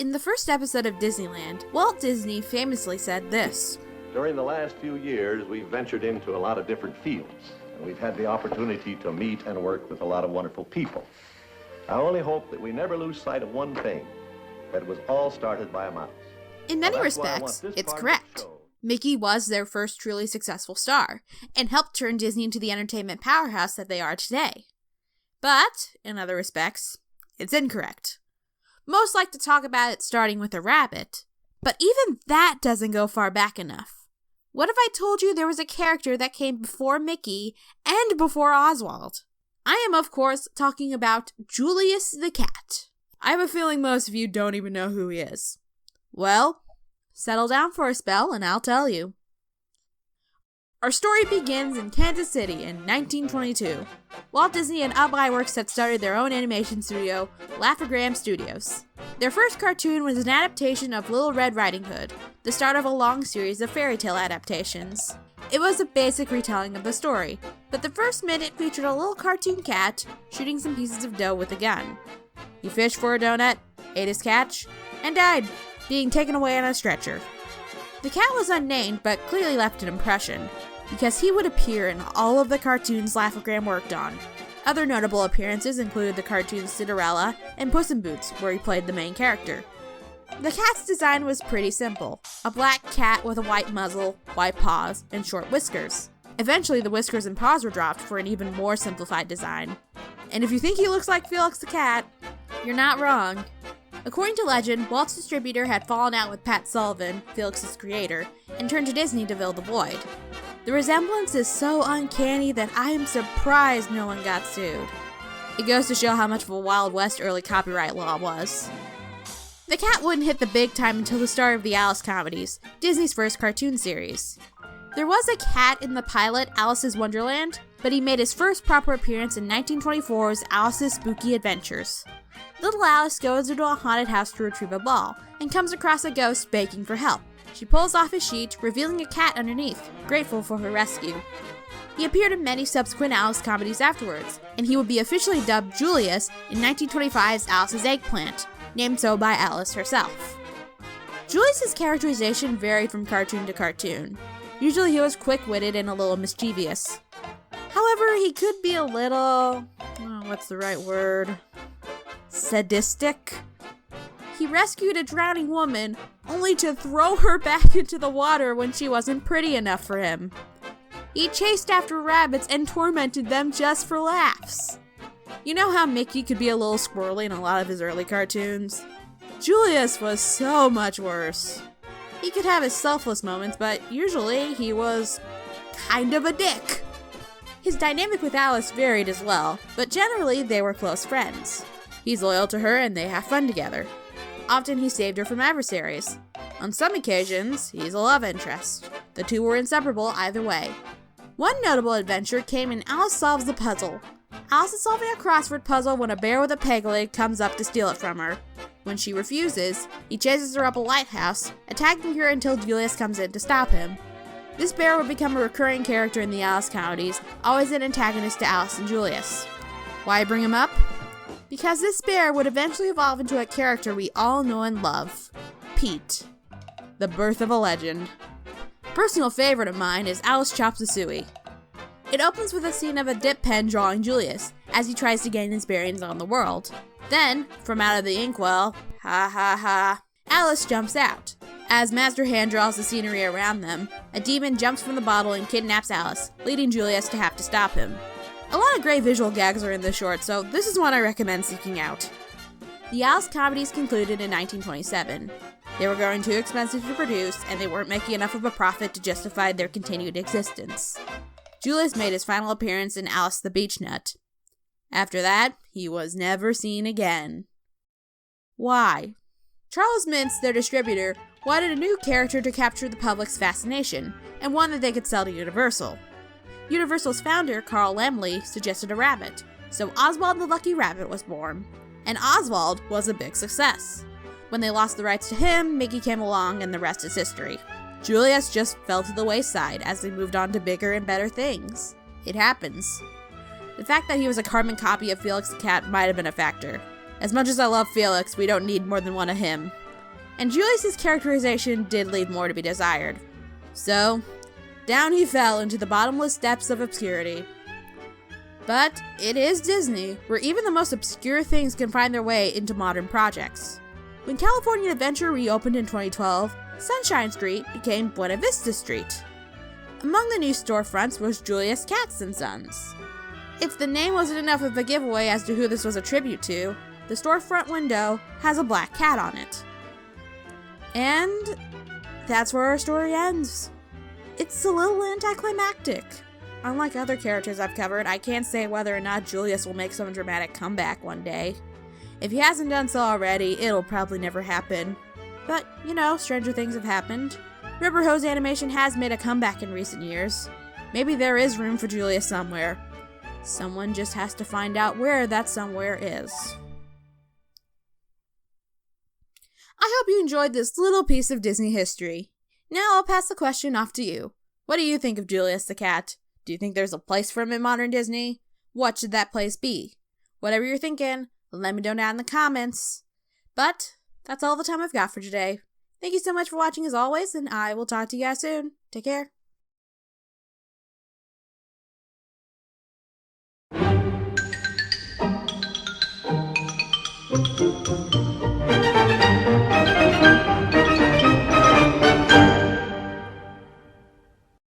In the first episode of Disneyland, Walt Disney famously said this: During the last few years, we've ventured into a lot of different fields, and we've had the opportunity to meet and work with a lot of wonderful people. I only hope that we never lose sight of one thing, that it was all started by a mouse. In many respects, it's correct. Mickey was their first truly successful star, and helped turn Disney into the entertainment powerhouse that they are today. But, in other respects, it's incorrect. Most like to talk about it starting with a rabbit, but even that doesn't go far back enough. What if I told you there was a character that came before Mickey and before Oswald? I am, of course, talking about Julius the cat. I have a feeling most of you don't even know who he is. Well, settle down for a spell and I'll tell you. Our story begins in Kansas City in 1922. Walt Disney and Ub Iwerks had started their own animation studio, Laugh-O-Gram Studios. Their first cartoon was an adaptation of Little Red Riding Hood, the start of a long series of fairy tale adaptations. It was a basic retelling of the story, but the first minute featured a little cartoon cat shooting some pieces of dough with a gun. He fished for a donut, ate his catch, and died, being taken away on a stretcher. The cat was unnamed, but clearly left an impression, because he would appear in all of the cartoons Laugh-O-Gram worked on. Other notable appearances included the cartoons Cinderella and Puss in Boots, where he played the main character. The cat's design was pretty simple: a black cat with a white muzzle, white paws, and short whiskers. Eventually, the whiskers and paws were dropped for an even more simplified design. And if you think he looks like Felix the cat, you're not wrong. According to legend, Walt's distributor had fallen out with Pat Sullivan, Felix's creator, and turned to Disney to fill the void. The resemblance is so uncanny that I am surprised no one got sued. It goes to show how much of a Wild West early copyright law was. The cat wouldn't hit the big time until the start of the Alice comedies, Disney's first cartoon series. There was a cat in the pilot Alice's Wonderland, but he made his first proper appearance in 1924's Alice's Spooky Adventures. Little Alice goes into a haunted house to retrieve a ball, and comes across a ghost begging for help. She pulls off his sheet, revealing a cat underneath, grateful for her rescue. He appeared in many subsequent Alice comedies afterwards, and he would be officially dubbed Julius in 1925's Alice's Eggplant, named so by Alice herself. Julius's characterization varied from cartoon to cartoon. Usually he was quick-witted and a little mischievous. However, he could be a little... what's the right word? Sadistic? He rescued a drowning woman, only to throw her back into the water when she wasn't pretty enough for him. He chased after rabbits and tormented them just for laughs. You know how Mickey could be a little squirrely in a lot of his early cartoons? Julius was so much worse. He could have his selfless moments, but usually he was kind of a dick. His dynamic with Alice varied as well, but generally they were close friends. He's loyal to her and they have fun together. Often he saved her from adversaries. On some occasions, he's a love interest. The two were inseparable either way. One notable adventure came in Alice Solves the Puzzle. Alice is solving a crossword puzzle when a bear with a peg leg comes up to steal it from her. When she refuses, he chases her up a lighthouse, attacking her until Julius comes in to stop him. This bear would become a recurring character in the Alice comedies, always an antagonist to Alice and Julius. Why bring him up? Because this bear would eventually evolve into a character we all know and love, Pete. The birth of a legend. Personal favorite of mine is Alice Chops a Suey. It opens with a scene of a dip pen drawing Julius, as he tries to gain his bearings on the world. Then, from out of the inkwell, Alice jumps out. As Master Hand draws the scenery around them, a demon jumps from the bottle and kidnaps Alice, leading Julius to have to stop him. A lot of great visual gags are in this short, so this is one I recommend seeking out. The Alice comedies concluded in 1927. They were growing too expensive to produce, and they weren't making enough of a profit to justify their continued existence. Julius made his final appearance in Alice the Beechnut. After that, he was never seen again. Why? Charles Mintz, their distributor, wanted a new character to capture the public's fascination, and one that they could sell to Universal. Universal's founder, Carl Laemmle, suggested a rabbit, so Oswald the Lucky Rabbit was born. And Oswald was a big success. When they lost the rights to him, Mickey came along and the rest is history. Julius just fell to the wayside as they moved on to bigger and better things. It happens. The fact that he was a carbon copy of Felix the Cat might have been a factor. As much as I love Felix, we don't need more than one of him. and Julius's characterization did leave more to be desired. So, down he fell into the bottomless depths of obscurity. But it is Disney, where even the most obscure things can find their way into modern projects. When California Adventure reopened in 2012, Sunshine Street became Buena Vista Street. Among the new storefronts was Julius Katz & Sons. If the name wasn't enough of a giveaway as to who this was a tribute to, the storefront window has a black cat on it. And that's where our story ends. It's a little anticlimactic. Unlike other characters I've covered, I can't say whether or not Julius will make some dramatic comeback one day. If he hasn't done so already, it'll probably never happen. But, you know, stranger things have happened. Rubber Hose Animation has made a comeback in recent years. Maybe there is room for Julius somewhere. Someone just has to find out where that somewhere is. I hope you enjoyed this little piece of Disney history. Now I'll pass the question off to you. What do you think of Julius the cat? Do you think there's a place for him in modern Disney? What should that place be? Whatever you're thinking, let me know down in the comments. But that's all the time I've got for today. Thank you so much for watching as always, and I will talk to you guys soon. Take care.